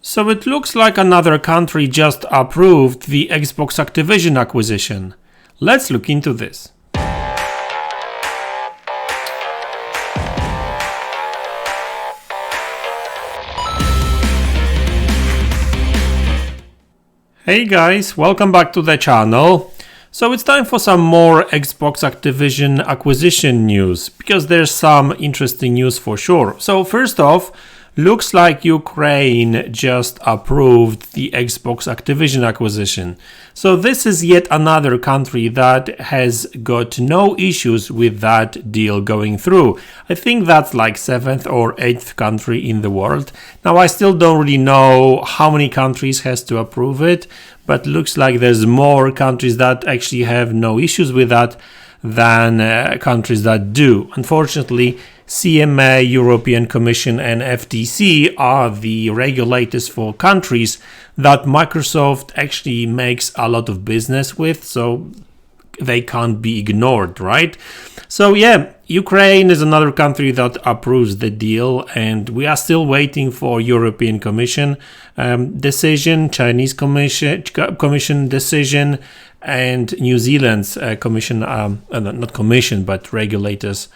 So it looks like another country just approved the Xbox Activision acquisition. Let's look into this. Hey guys, welcome back to the channel. So it's time for some more Xbox Activision acquisition news, because there's some interesting news for sure. So first off, looks like Ukraine just approved the Xbox Activision acquisition. So this is yet another country that has got no issues with that deal going through. I think that's like 7th or 8th country in the world. Now I still don't really know how many countries has to approve it, but looks like there's more countries that actually have no issues with that than countries that do. Unfortunately, CMA, European Commission and FTC are the regulators for countries that Microsoft actually makes a lot of business with, so they can't be ignored, right? So yeah, Ukraine is another country that approves the deal, and we are still waiting for European Commission decision, Chinese Commission decision, and New Zealand's commission, not commission, but regulators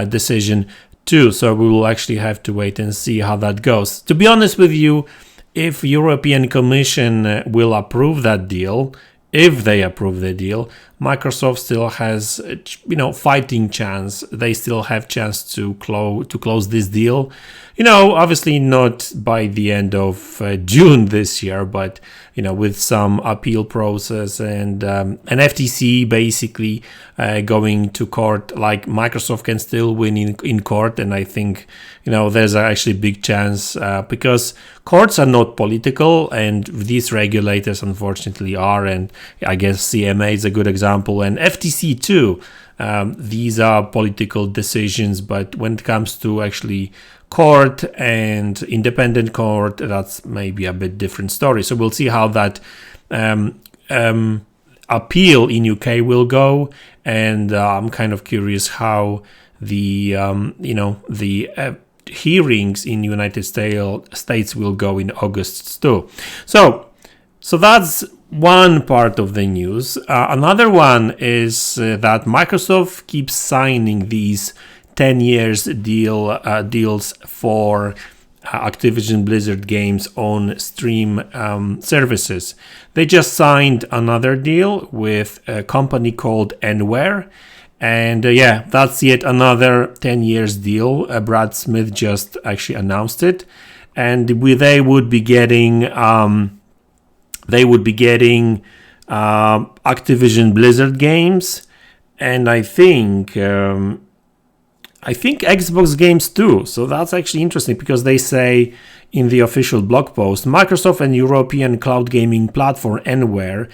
decision too. So we will actually have to wait and see how that goes. To be honest with you, if European Commission will approve that deal, if they approve the deal, Microsoft still has, fighting chance. They still have chance to close this deal. Obviously not by the end of June this year, but with some appeal process and an FTC basically going to court. Like Microsoft can still win in court, and I think there's actually a big chance because courts are not political, and these regulators unfortunately are, and I guess CMA is a good example, and FTC too. These are political decisions, but when it comes to actually court and independent court, that's maybe a bit different story. So we'll see how that appeal in UK will go, and I'm kind of curious how the hearings in United States will go in August too. So that's one part of the news. Another one is that Microsoft keeps signing these 10 years deals for Activision Blizzard games on Steam services. They just signed another deal with a company called Anywhere. And that's yet another 10 years deal. Brad Smith just actually announced it. And they would be getting Activision Blizzard games, and I think Xbox games too. So that's actually interesting, because they say in the official blog post, Microsoft and European cloud gaming platform Anywhere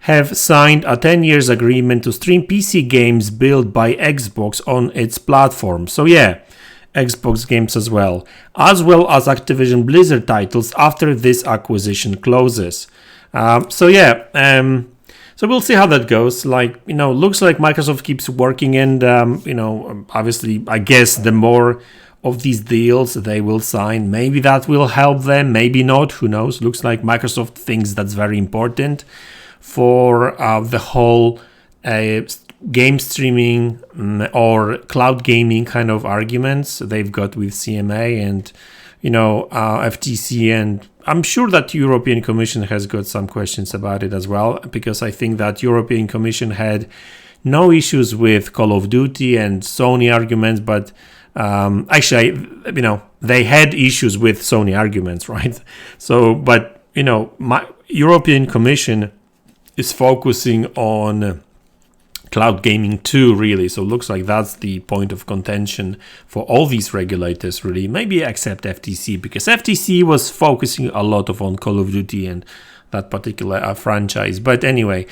have signed a 10 years agreement to stream PC games built by Xbox on its platform. So yeah, Xbox games as well as Activision Blizzard titles after this acquisition closes. So we'll see how that goes. Looks like Microsoft keeps working, and obviously, I guess the more of these deals they will sign, maybe that will help them, maybe not, who knows. Looks like Microsoft thinks that's very important for the whole game streaming or cloud gaming kind of arguments they've got with CMA and FTC, and I'm sure that European Commission has got some questions about it as well, because I think that European Commission had no issues with Call of Duty and Sony arguments, but actually, they had issues with Sony arguments, right? So, but my European Commission is focusing on cloud gaming too, really. So it looks like that's the point of contention for all these regulators, really. Maybe except FTC, because FTC was focusing a lot on Call of Duty and that particular franchise. But anyway,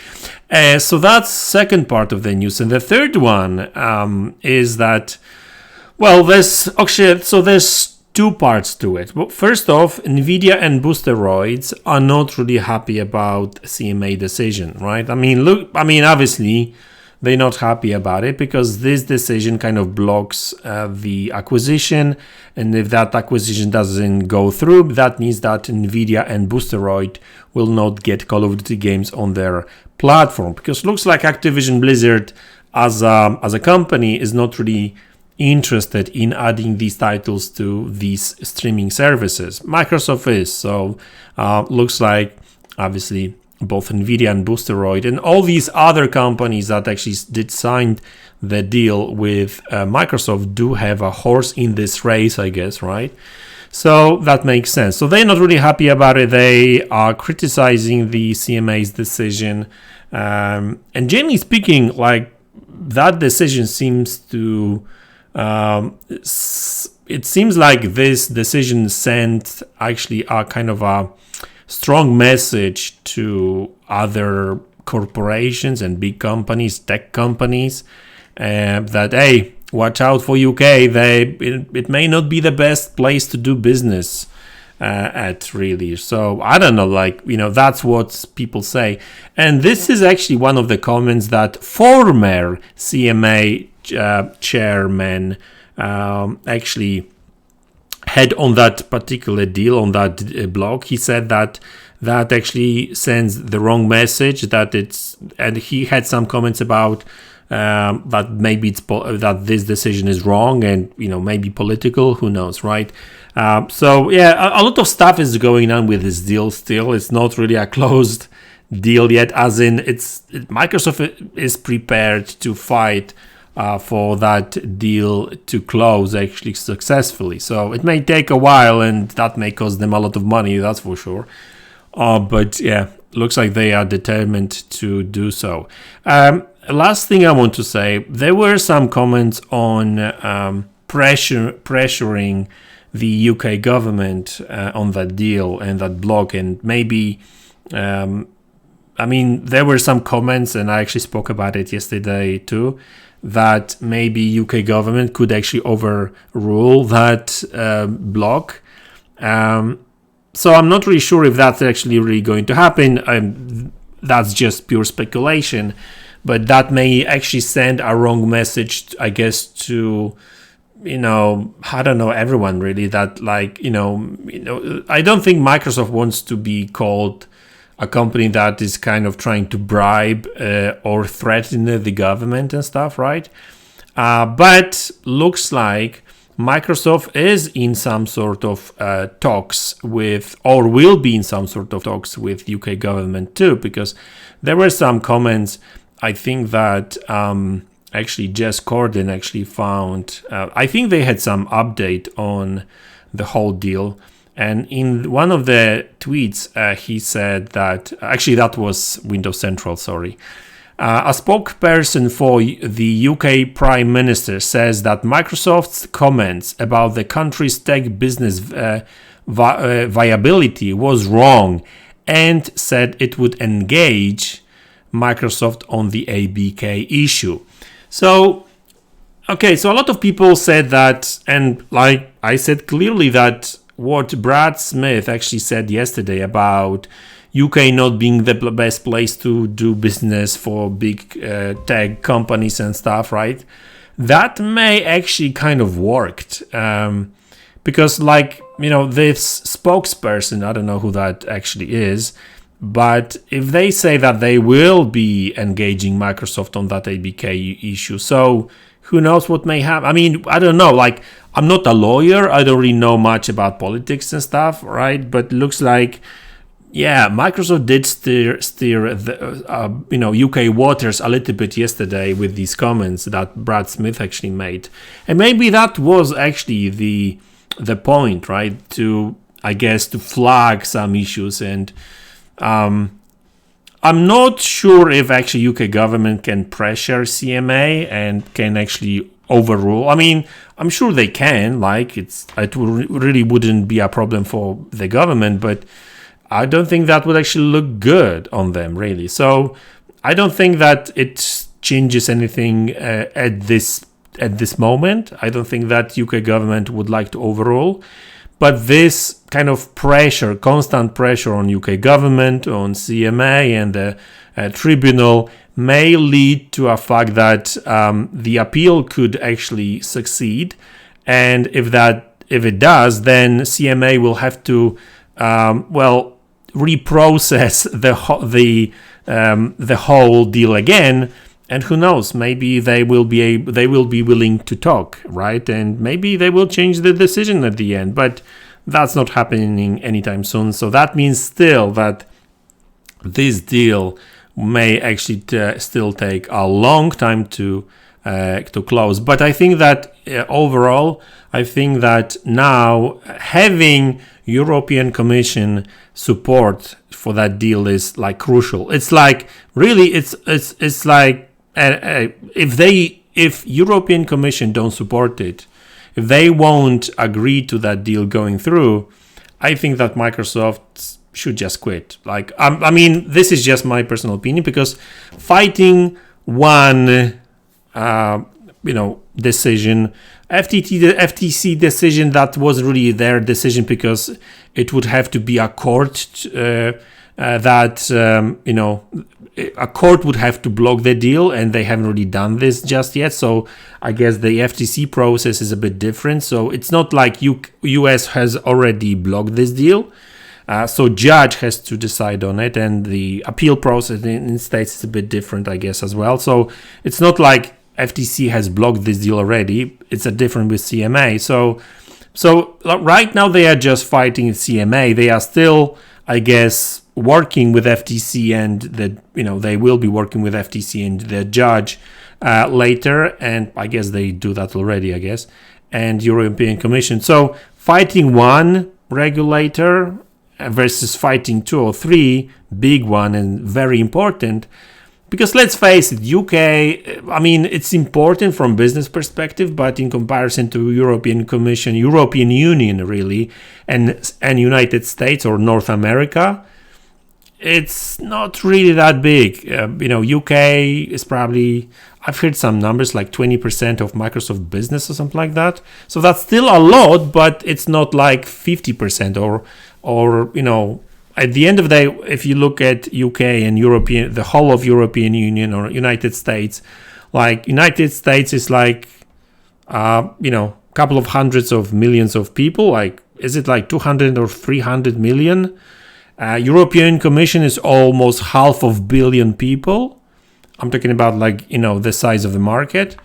so that's second part of the news. And the third one is that, there's two parts to it. Well, first off, Nvidia and Boosteroids are not really happy about CMA decision, right? Obviously, they're not happy about it because this decision kind of blocks the acquisition. And if that acquisition doesn't go through, that means that Nvidia and Boosteroid will not get Call of Duty games on their platform, because looks like Activision Blizzard as a company is not really interested in adding these titles to these streaming services. Microsoft is, so looks like obviously both Nvidia and Boosteroid and all these other companies that actually did sign the deal with Microsoft do have a horse in this race, I guess, right? So that makes sense. So they're not really happy about it. They are criticizing the CMA's decision. And generally speaking, like, that decision seems to it seems like this decision sent actually a kind of a strong message to other corporations and big companies, tech companies, that, hey, watch out for UK. It may not be the best place to do business at, really. So I don't know, like, that's what people say. And this is actually one of the comments that former CMA chairman actually had on that particular deal, on that blog. He said that actually sends the wrong message, and he had some comments about that maybe that this decision is wrong and maybe political, who knows, right? So yeah, a lot of stuff is going on with this deal still. It's not really a closed deal yet, as in Microsoft is prepared to fight for that deal to close actually successfully. So it may take a while, and that may cost them a lot of money, that's for sure. But yeah, looks like they are determined to do so. Last thing I want to say, there were some comments on pressuring the UK government on that deal and that block, and maybe there were some comments, and I actually spoke about it yesterday too, that maybe UK government could actually overrule that block. So I'm not really sure if that's actually really going to happen. That's just pure speculation, but that may actually send a wrong message, I guess, to I don't know, everyone really, that I don't think Microsoft wants to be called a company that is kind of trying to bribe or threaten the government and stuff, right? But looks like Microsoft is in some sort of talks with, or will be in some sort of talks with, UK government too, because there were some comments, I think, that actually Jess Corden actually found, I think they had some update on the whole deal. And in one of the tweets, he said that, actually that was Windows Central, sorry. A spokesperson for the UK Prime Minister says that Microsoft's comments about the country's tech business viability was wrong, and said it would engage Microsoft on the ABK issue. So, okay, so a lot of people said that, and like I said clearly, that what Brad Smith actually said yesterday about UK not being the best place to do business for big tech companies and stuff, right? That may actually kind of worked. Because this spokesperson, I don't know who that actually is, but if they say that they will be engaging Microsoft on that ABK issue, so who knows what may happen? I mean, I don't know, I'm not a lawyer, I don't really know much about politics and stuff, right? But looks like, yeah, Microsoft did steer the UK waters a little bit yesterday with these comments that Brad Smith actually made, and maybe that was actually the point, right? To, I guess, to flag some issues. And I'm not sure if actually UK government can pressure CMA and can actually overrule. I mean, I'm sure they can. It really wouldn't be a problem for the government, but I don't think that would actually look good on them, really. So I don't think that it changes anything at this moment. I don't think that UK government would like to overrule. But this kind of pressure, constant pressure on UK government, on CMA and the tribunal may lead to a fact that the appeal could actually succeed. And if it does, then CMA will have to reprocess the whole deal again. And who knows? Maybe they will be willing to talk, right? And maybe they will change the decision at the end. But that's not happening anytime soon. So that means still that this deal may actually still take a long time to close. But I think that overall, I think that now having European Commission support for that deal is like crucial. It's like really, it's like if European Commission don't support it, if they won't agree to that deal going through, I think that Microsoft should just quit. Like, I mean, this is just my personal opinion, because fighting one, decision, the FTC decision, that was really their decision, because it would have to be a court a court would have to block the deal, and they haven't really done this just yet. So I guess the FTC process is a bit different. So it's not like US has already blocked this deal. So judge has to decide on it, and the appeal process in states is a bit different, I guess, as well. So it's not like FTC has blocked this deal already. It's a different with CMA. So right now they are just fighting CMA. They are still, I guess, working with FTC, and they will be working with FTC and the judge later. And I guess they do that already, I guess, and European Commission. So fighting one regulator versus fighting 2 or 3, big one and very important, because let's face it, UK, I mean, it's important from business perspective, but in comparison to European Commission, European Union really, and United States or North America, it's not really that big. UK is probably, I've heard some numbers like 20% of Microsoft business or something like that. So that's still a lot, but it's not like 50% or at the end of the day, if you look at UK and the whole of European Union or United States, like United States is like, couple of hundreds of millions of people. Like, is it like 200 or 300 million? European Commission is almost 500 million people. I'm talking about the size of the market.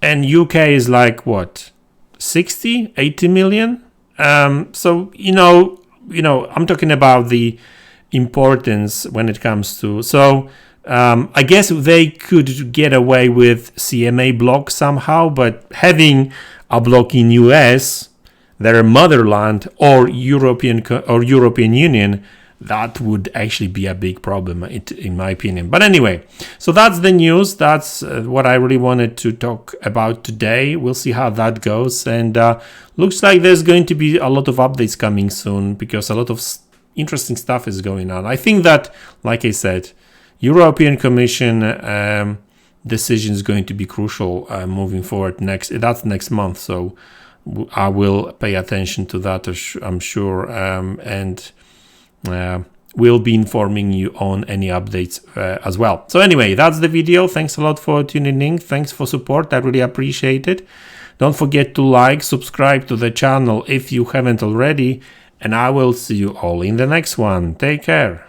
And UK is like what, 60, 80 million? So, I'm talking about the importance when it comes to, so I guess they could get away with CMA block somehow, but having a block in US, their motherland, or European Union, that would actually be a big problem, in my opinion. But anyway, so that's the news. That's what I really wanted to talk about today. We'll see how that goes. And looks like there's going to be a lot of updates coming soon, because a lot of interesting stuff is going on. I think that, like I said, European Commission decision is going to be crucial moving forward. That's next month. So I will pay attention to that, I'm sure. And we'll be informing you on any updates as well. So anyway, that's the video. Thanks a lot for tuning in. Thanks for support. I really appreciate it. Don't forget to like, subscribe to the channel if you haven't already, and I will see you all in the next one. Take care.